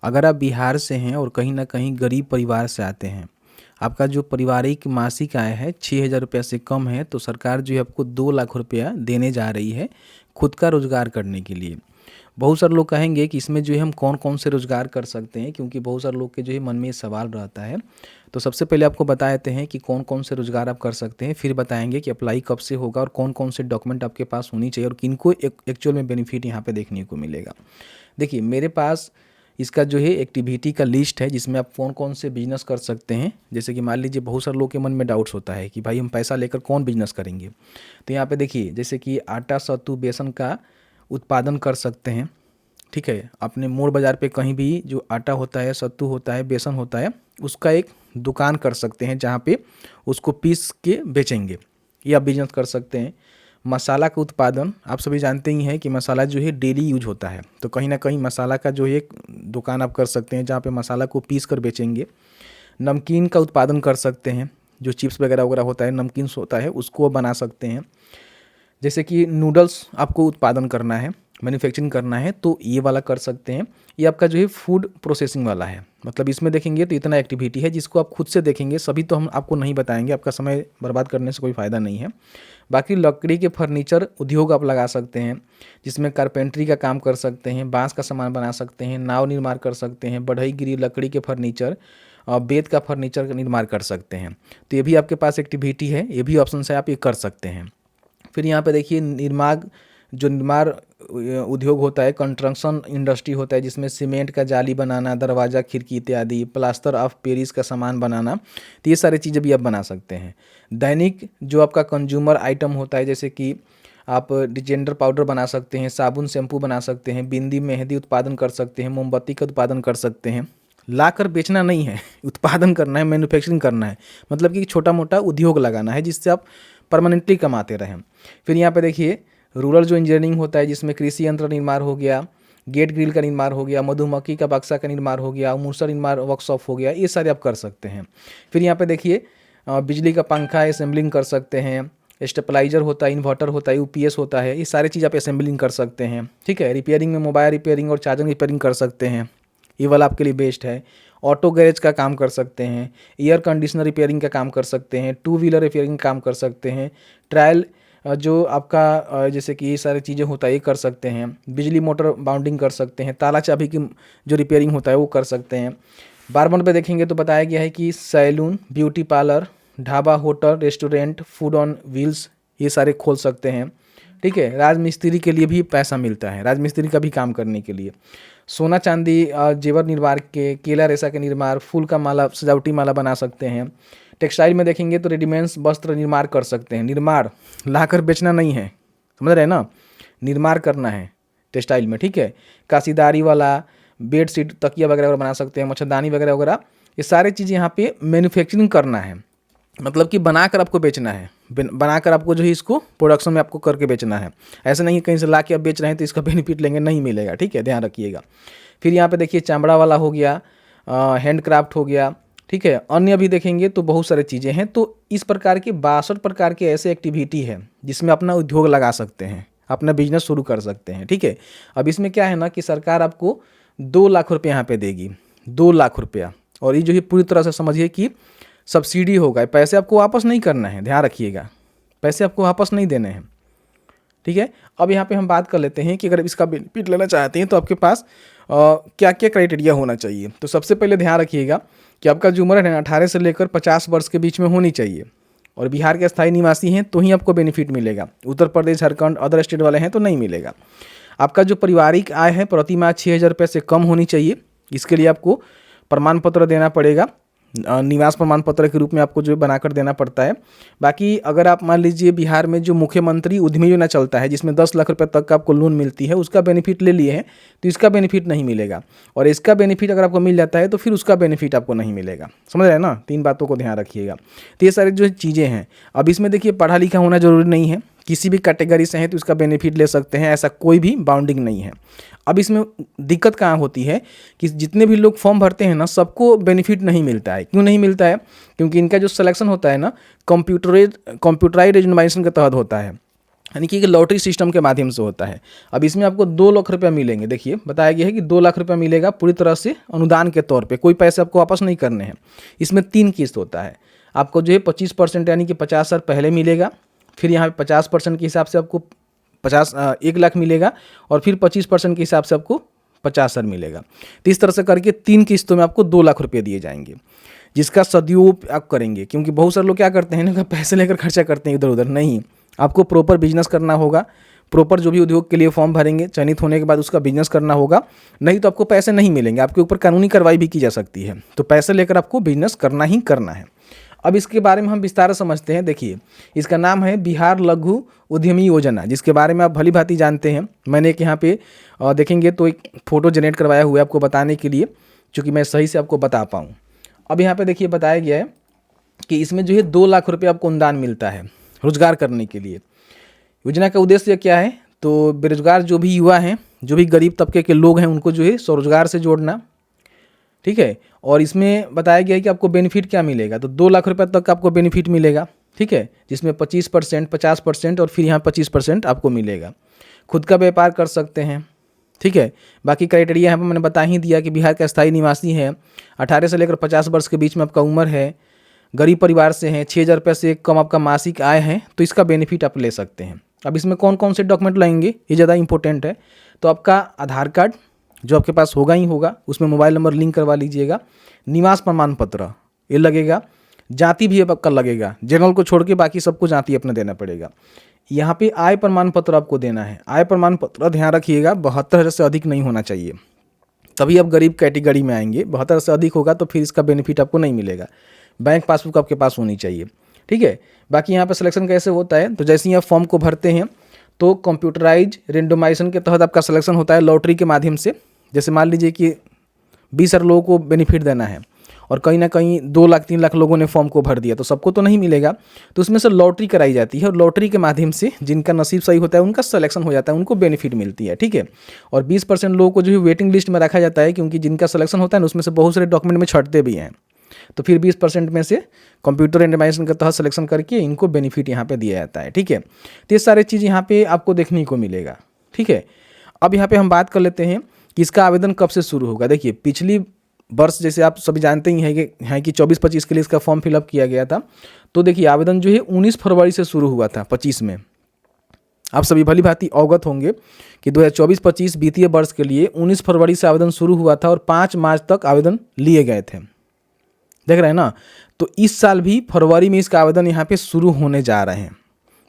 अगर आप बिहार से हैं और कहीं न कहीं गरीब परिवार से आते हैं, आपका जो पारिवारिक मासिक आय है 6,000 रुपया से कम है, तो सरकार जो है आपको 2 लाख रुपया देने जा रही है, खुद का रोज़गार करने के लिए। बहुत सारे लोग कहेंगे कि इसमें जो है हम कौन-कौन से रोज़गार कर सकते हैं, क्योंकि बहुत सारे लोग के जो है मन में ये सवाल रहता है। तो सबसे पहले आपको बता देते हैं कि कौन-कौन से रोज़गार आप कर सकते हैं, फिर बताएँगे कि अप्लाई कब से होगा और कौन-कौन से डॉक्यूमेंट आपके पास होनी चाहिए और किनको एक्चुअल में बेनिफिट यहाँ पे देखने को मिलेगा। देखिए, मेरे पास इसका जो है एक्टिविटी का लिस्ट है, जिसमें आप कौन-कौन से बिज़नेस कर सकते हैं। जैसे कि मान लीजिए बहुत सारे लोग के मन में डाउट्स होता है कि भाई हम पैसा लेकर कौन बिज़नेस करेंगे। तो यहाँ पे देखिए, जैसे कि आटा, सत्तू, बेसन का उत्पादन कर सकते हैं, ठीक है। अपने मोड़ बाज़ार पे कहीं भी जो आटा होता है, सत्तू होता है, बेसन होता है, उसका एक दुकान कर सकते हैं जहाँ पे उसको पीस के बेचेंगे। ये आप बिज़नेस कर सकते हैं। मसाला का उत्पादन, आप सभी जानते ही हैं कि मसाला जो है डेली यूज होता है, तो कहीं ना कहीं मसाला का जो है एक दुकान आप कर सकते हैं जहाँ पे मसाला को पीस कर बेचेंगे। नमकीन का उत्पादन कर सकते हैं, जो चिप्स वगैरह वगैरह होता है, नमकीन होता है, उसको बना सकते हैं। जैसे कि नूडल्स आपको उत्पादन करना है, मैन्युफैक्चरिंग करना है, तो ये वाला कर सकते हैं। ये आपका जो है फूड प्रोसेसिंग वाला है। मतलब इसमें देखेंगे तो इतना एक्टिविटी है जिसको आप खुद से देखेंगे, सभी तो हम आपको नहीं बताएंगे, आपका समय बर्बाद करने से कोई फ़ायदा नहीं है। बाकी लकड़ी के फर्नीचर उद्योग आप लगा सकते हैं, जिसमें कारपेंटरी का काम कर सकते हैं, बांस का सामान बना सकते हैं, नाव निर्माण कर सकते हैं, बढ़ई गिरी लकड़ी के फर्नीचर, बेत का फर्नीचर का निर्माण कर सकते हैं। तो ये भी आपके पास एक्टिविटी है, ये भी ऑप्शन है, आप ये कर सकते हैं। फिर यहाँ पे देखिए निर्माण उद्योग होता है, कंस्ट्रक्शन इंडस्ट्री होता है, जिसमें सीमेंट का जाली बनाना, दरवाज़ा, खिड़की इत्यादि, प्लास्टर ऑफ पेरिस का सामान बनाना, तो ये सारी चीज़ें भी आप बना सकते हैं। दैनिक जो आपका कंज्यूमर आइटम होता है, जैसे कि आप डिजेंडर पाउडर बना सकते हैं, साबुन शैम्पू बना सकते हैं, बिंदी मेहंदी उत्पादन कर सकते हैं, मोमबत्ती का उत्पादन कर सकते हैं। लाकर बेचना नहीं है, उत्पादन करना है, मैन्युफैक्चरिंग करना है, मतलब कि छोटा मोटा उद्योग लगाना है जिससे आप परमानेंटली कमाते रहें। फिर यहाँ पे देखिए रूरल जो इंजीनियरिंग होता है, जिसमें कृषि यंत्र निर्माण हो गया, गेट ग्रिल का निर्माण हो गया, मधुमक्खी का बक्सा का निर्माण हो गया, मूसर निर्माण वर्कशॉप हो गया, ये सारे आप कर सकते हैं। फिर यहाँ पे देखिए बिजली का पंखा असेंबलिंग कर सकते हैं, स्टेबलाइजर होता है, इन्वर्टर होता है, यूपीएस होता है, ये सारी चीज़ आप असेंबलिंग कर सकते हैं, ठीक है। रिपेयरिंग में मोबाइल रिपेयरिंग और चार्जर रिपेयरिंग कर सकते हैं, ये वाला आपके लिए बेस्ट है। ऑटो गैरेज का काम कर सकते हैं, एयर कंडीशनर रिपेयरिंग का काम कर सकते हैं, टू व्हीलर रिपेयरिंग काम कर सकते हैं, ट्रायल जो आपका जैसे कि ये सारी चीज़ें होता है ये कर सकते हैं, बिजली मोटर बाउंडिंग कर सकते हैं, ताला चाबी की जो रिपेयरिंग होता है वो कर सकते हैं। बारबन पे देखेंगे तो बताया गया है कि salon, beauty parlour, dhaba, hotel, restaurant, food on wheels, ये सारे खोल सकते हैं, ठीक है। राजमिस्त्री के लिए भी पैसा मिलता है, राजमिस्त्री का भी काम करने के लिए। सोना चांदी जेवर निर्माण के, केला रेशा के निर्माण, फूल का माला, सजावटी माला बना सकते हैं। टेक्सटाइल में देखेंगे तो रेडीमेड वस्त्र निर्माण कर सकते हैं। निर्माण लाकर बेचना नहीं है, समझ रहे हैं ना, निर्माण करना है टेक्सटाइल में, ठीक है। कासीदारी वाला, बेड शीट, तकिया वगैरह बना सकते हैं, मच्छरदानी वगैरह वगैरह, ये सारी चीज़ें यहाँ पे मैन्युफैक्चरिंग करना है, मतलब कि बनाकर आपको बेचना है, बनाकर आपको जो है इसको प्रोडक्शन में आपको करके बेचना है। ऐसा नहीं कहीं से ला के आप बेच रहे हैं तो इसका बेनिफिट लेंगे, नहीं मिलेगा, ठीक है, ध्यान रखिएगा। फिर यहाँ पे देखिए चमड़ा वाला हो गया, हैंडक्राफ्ट हो गया, ठीक है। अन्य भी देखेंगे तो बहुत सारी चीज़ें हैं। तो इस प्रकार के 62 प्रकार के ऐसे एक्टिविटी है जिसमें अपना उद्योग लगा सकते हैं, अपना बिजनेस शुरू कर सकते हैं, ठीक है। अब इसमें क्या है ना कि सरकार आपको 2 लाख रुपये यहाँ पे देगी, 2 लाख रुपया, और ये जो है पूरी तरह से समझिए कि सब्सिडी होगा, पैसे आपको वापस नहीं करना है, ध्यान रखिएगा, पैसे आपको वापस नहीं देने हैं, ठीक है। अब यहाँ पे हम बात कर लेते हैं कि अगर इसका बेनिफिट लेना चाहते हैं तो आपके पास क्या क्या क्राइटेरिया होना चाहिए। तो सबसे पहले ध्यान रखिएगा कि आपका जो उम्र है 18 से लेकर 50 वर्ष के बीच में होनी चाहिए, और बिहार के स्थायी निवासी हैं तो ही आपको बेनिफिट मिलेगा। उत्तर प्रदेश, झारखंड, अदर स्टेट वाले हैं तो नहीं मिलेगा। आपका जो पारिवारिक आय है प्रति माह 6,000 रुपये से कम होनी चाहिए। इसके लिए आपको प्रमाण पत्र देना पड़ेगा, निवास प्रमाण पत्र के रूप में आपको जो बनाकर देना पड़ता है। बाकी अगर आप मान लीजिए बिहार में जो मुख्यमंत्री उद्यमी योजना चलता है, जिसमें 10 लाख रुपए तक का आपको लोन मिलती है, उसका बेनिफिट ले लिए हैं तो इसका बेनिफिट नहीं मिलेगा, और इसका बेनिफिट अगर आपको मिल जाता है तो फिर उसका बेनिफिट आपको नहीं मिलेगा, समझ रहे हैं ना। 3 बातों को ध्यान रखिएगा। तो ये सारी जो चीज़ें हैं, अब इसमें देखिए पढ़ा लिखा होना जरूरी नहीं है, किसी भी कैटेगरी से हैं तो इसका बेनिफिट ले सकते हैं, ऐसा कोई भी बाउंडिंग नहीं है। अब इसमें दिक्कत कहाँ होती है कि जितने भी लोग फॉर्म भरते हैं ना, सबको बेनिफिट नहीं मिलता है। क्यों नहीं मिलता है? क्योंकि इनका जो सिलेक्शन होता है ना कंप्यूटराइज्ड एग्जामिनेशन के तहत होता है। यानी कि लॉटरी सिस्टम के माध्यम से होता है। अब इसमें आपको 2 लाख रुपया मिलेंगे। देखिए बताया गया है कि 2 लाख रुपया मिलेगा पूरी तरह से अनुदान के तौर पे, कोई पैसे आपको वापस नहीं करने हैं। इसमें 3 किस्त होता है। आपको जो है 25% यानी कि 50,000 पहले मिलेगा, फिर यहाँ पे 50% के हिसाब से आपको 1 लाख मिलेगा, और फिर 25% के हिसाब से आपको 50,000 मिलेगा। तो इस तरह से करके 3 किस्तों में आपको 2 लाख रुपये दिए जाएंगे, जिसका सदुपयोग आप करेंगे। क्योंकि बहुत सारे लोग क्या करते हैं ना, पैसे लेकर खर्चा करते हैं इधर उधर। नहीं, आपको प्रॉपर बिजनेस करना होगा, प्रॉपर जो भी उद्योग के लिए फॉर्म भरेंगे, चयनित होने के बाद उसका बिजनेस करना होगा, नहीं तो आपको पैसे नहीं मिलेंगे, आपके ऊपर कानूनी कार्रवाई भी की जा सकती है। तो पैसे लेकर आपको बिजनेस करना ही करना है। अब इसके बारे में हम विस्तार से समझते हैं। देखिए, इसका नाम है बिहार लघु उद्यमी योजना, जिसके बारे में आप भली भांति जानते हैं। मैंने एक यहाँ पे देखेंगे तो एक फ़ोटो जनरेट करवाया हुआ है आपको बताने के लिए, चूँकि मैं सही से आपको बता पाऊँ। अब यहाँ पे देखिए बताया गया है कि इसमें जो है 2 लाख रुपये आपको अनुदान मिलता है रोजगार करने के लिए। योजना का उद्देश्य क्या है, तो बेरोजगार जो भी युवा हैं, जो भी गरीब तबके के लोग हैं, उनको जो है स्वरोजगार से जोड़ना। ठीक है, और इसमें बताया गया है कि आपको बेनिफिट क्या मिलेगा, तो 2 लाख रुपये तक आपको बेनिफिट मिलेगा। ठीक है, जिसमें 25%, 50% और फिर यहाँ 25% आपको मिलेगा। खुद का व्यापार कर सकते हैं। ठीक है, बाकी क्राइटेरिया यहाँ पर मैंने बता ही दिया कि बिहार का स्थायी निवासी है, 18 से लेकर 50 वर्ष के बीच में आपका उम्र है, गरीब परिवार से हैं, 6,000 रुपये से कम आपका मासिक आय है, तो इसका बेनिफिट आप ले सकते हैं। अब इसमें कौन कौन से डॉक्यूमेंट लगेंगे, ये ज़्यादा इंपॉर्टेंट है। तो आपका आधार कार्ड जो आपके पास होगा ही होगा, उसमें मोबाइल नंबर लिंक करवा लीजिएगा। निवास प्रमाण पत्र ये लगेगा। जाति भी आपका लगेगा, जनरल को छोड़ के बाकी सबको जाति अपना देना पड़ेगा। यहाँ पे आय प्रमाण पत्र आपको देना है। आय प्रमाण पत्र ध्यान रखिएगा 72 से अधिक नहीं होना चाहिए, तभी आप गरीब कैटेगरी में आएंगे। 72 से अधिक होगा तो फिर इसका बेनिफिट आपको नहीं मिलेगा। बैंक पासबुक आपके पास होनी चाहिए। ठीक है, बाकी यहाँ पर सिलेक्शन कैसे होता है, तो जैसे ही आप फॉर्म को भरते हैं तो कंप्यूटराइज रेंडमाइजेशन के तहत आपका सिलेक्शन होता है लॉटरी के माध्यम से। जैसे मान लीजिए कि 20 लोगों को बेनिफिट देना है और कहीं ना कहीं 2 लाख 3 लाख लोगों ने फॉर्म को भर दिया, तो सबको तो नहीं मिलेगा। तो उसमें से लॉटरी कराई जाती है और लॉटरी के माध्यम से जिनका नसीब सही होता है उनका सिलेक्शन हो जाता है, उनको बेनिफिट मिलती है। ठीक है, और 20% लोगों को जो है वेटिंग लिस्ट में रखा जाता है, क्योंकि जिनका सिलेक्शन होता है ना उसमें से बहुत सारे डॉक्यूमेंट में छटते भी हैं। तो फिर 20% में से कंप्यूटर रेंडमाइजेशन के तहत सिलेक्शन करके इनको बेनिफिट यहाँ पे दिया जाता है। ठीक है, तो ये सारी चीज़ यहाँ पे आपको देखने को मिलेगा। ठीक है, अब यहाँ पे हम बात कर लेते हैं कि इसका आवेदन कब से शुरू होगा। देखिए, पिछली वर्ष जैसे आप सभी जानते ही हैं कि 24-25 के लिए इसका फॉर्म फिलअप किया गया था। तो देखिए, आवेदन जो है 19 फरवरी से शुरू हुआ था 25 में। आप सभी भली भांति अवगत होंगे कि 2024-25 वित्तीय वर्ष के लिए 19 फरवरी से आवेदन शुरू हुआ था और 5 मार्च तक आवेदन लिए गए थे। देख रहे हैं ना, तो इस साल भी फरवरी में इसका आवेदन यहाँ पे शुरू होने जा रहे हैं।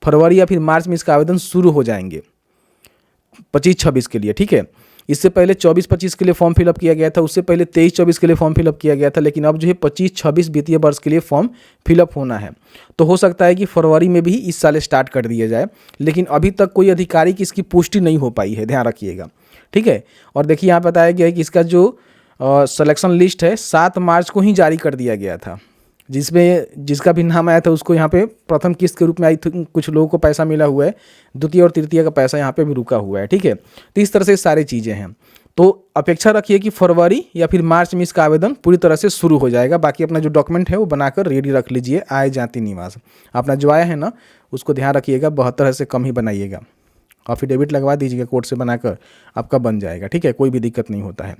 फरवरी या फिर मार्च में इसका आवेदन शुरू हो जाएंगे 25-26 के लिए। ठीक है, इससे पहले 24-25 के लिए फॉर्म फिलअप किया गया था, उससे पहले 23-24 के लिए फॉर्म फिलअप किया गया था, लेकिन अब जो है 25-26 वित्तीय वर्ष के लिए फॉर्म फिलअप होना है। तो हो सकता है कि फरवरी में भी इस साल स्टार्ट कर दिया जाए, लेकिन अभी तक कोई अधिकारी की इसकी पुष्टि नहीं हो पाई है, ध्यान रखिएगा। ठीक है, और देखिए यहाँ बताया गया है कि इसका जो सिलेक्शन लिस्ट है 7 मार्च को ही जारी कर दिया गया था, जिसका भी नाम आया था उसको यहाँ पे प्रथम किस्त के रूप में आई थी। कुछ लोगों को पैसा मिला हुआ है, द्वितीय और तृतीय का पैसा यहाँ पे भी रुका हुआ है। ठीक है, तो इस तरह से सारी चीज़ें हैं। तो अपेक्षा रखिए कि फरवरी या फिर मार्च में इसका आवेदन पूरी तरह से शुरू हो जाएगा। बाकी अपना जो डॉक्यूमेंट है वो बनाकर रेडी रख लीजिए। आय, जाति, निवास अपना जो आया है ना उसको ध्यान रखिएगा, 72 से कम ही बनाइएगा। अफिडेविट लगवा दीजिएगा कोर्ट से बनाकर, आपका बन जाएगा। ठीक है, कोई भी दिक्कत नहीं होता है।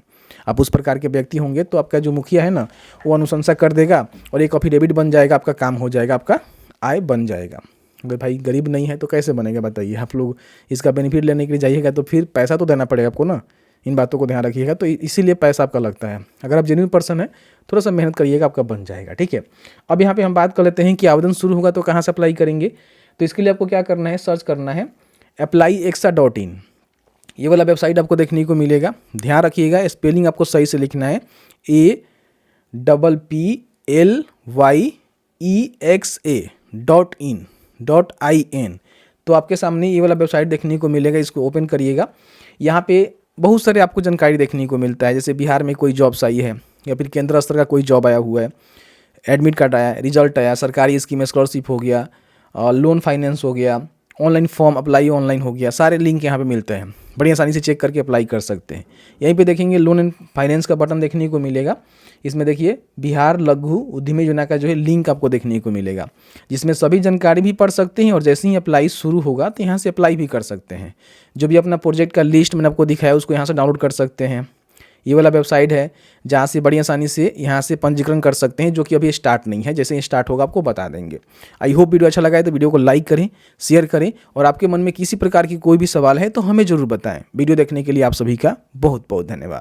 आप उस प्रकार के व्यक्ति होंगे तो आपका जो मुखिया है ना वो अनुशंसा कर देगा और एक अफिडेविट बन जाएगा, आपका काम हो जाएगा, आपका आय बन जाएगा। अगर भाई गरीब नहीं है तो कैसे बनेगा बताइए। आप लोग इसका बेनिफिट लेने के लिए जाइएगा तो फिर पैसा तो देना पड़ेगा आपको ना, इन बातों को ध्यान रखिएगा। तो इसीलिए पैसा आपका लगता है। अगर आप जेन्युइन पर्सन है, थोड़ा सा मेहनत करिएगा, आपका बन जाएगा। ठीक है, अब यहाँ पे हम बात कर लेते हैं कि आवेदन शुरू होगा तो कहाँ से अप्लाई करेंगे। तो इसके लिए आपको क्या करना है, सर्च करना है apply.exa.in। ये वाला वेबसाइट आपको देखने को मिलेगा। ध्यान रखिएगा, स्पेलिंग आपको सही से लिखना है, APPLYEXA.in। तो आपके सामने ये वाला वेबसाइट देखने को मिलेगा, इसको ओपन करिएगा। यहाँ पे बहुत सारे आपको जानकारी देखने को मिलता है, जैसे बिहार में कोई जॉब्स आई है या फिर केंद्र स्तर का कोई जॉब आया हुआ है, एडमिट कार्ड आया, रिजल्ट आया, सरकारी स्कीम स्कॉलरशिप हो गया, लोन फाइनेंस हो गया, ऑनलाइन फॉर्म अप्लाई ऑनलाइन हो गया, सारे लिंक यहाँ पे मिलते हैं। बड़ी आसानी से चेक करके अप्लाई कर सकते हैं। यहीं पे देखेंगे लोन एंड फाइनेंस का बटन देखने को मिलेगा। इसमें देखिए बिहार लघु उद्यमी योजना का जो है लिंक आपको देखने को मिलेगा, जिसमें सभी जानकारी भी पढ़ सकते हैं और जैसे ही अप्लाई शुरू होगा तो यहाँ से अप्लाई भी कर सकते हैं। जो भी अपना प्रोजेक्ट का लिस्ट मैंने आपको दिखाया उसको यहाँ से डाउनलोड कर सकते हैं। ये वाला वेबसाइट है जहाँ से बड़ी आसानी से यहाँ से पंजीकरण कर सकते हैं, जो कि अभी स्टार्ट नहीं है, जैसे स्टार्ट होगा आपको बता देंगे। आई होप वीडियो अच्छा लगा है तो वीडियो को लाइक करें, शेयर करें और आपके मन में किसी प्रकार की कोई भी सवाल है तो हमें ज़रूर बताएं। वीडियो देखने के लिए आप सभी का बहुत बहुत धन्यवाद।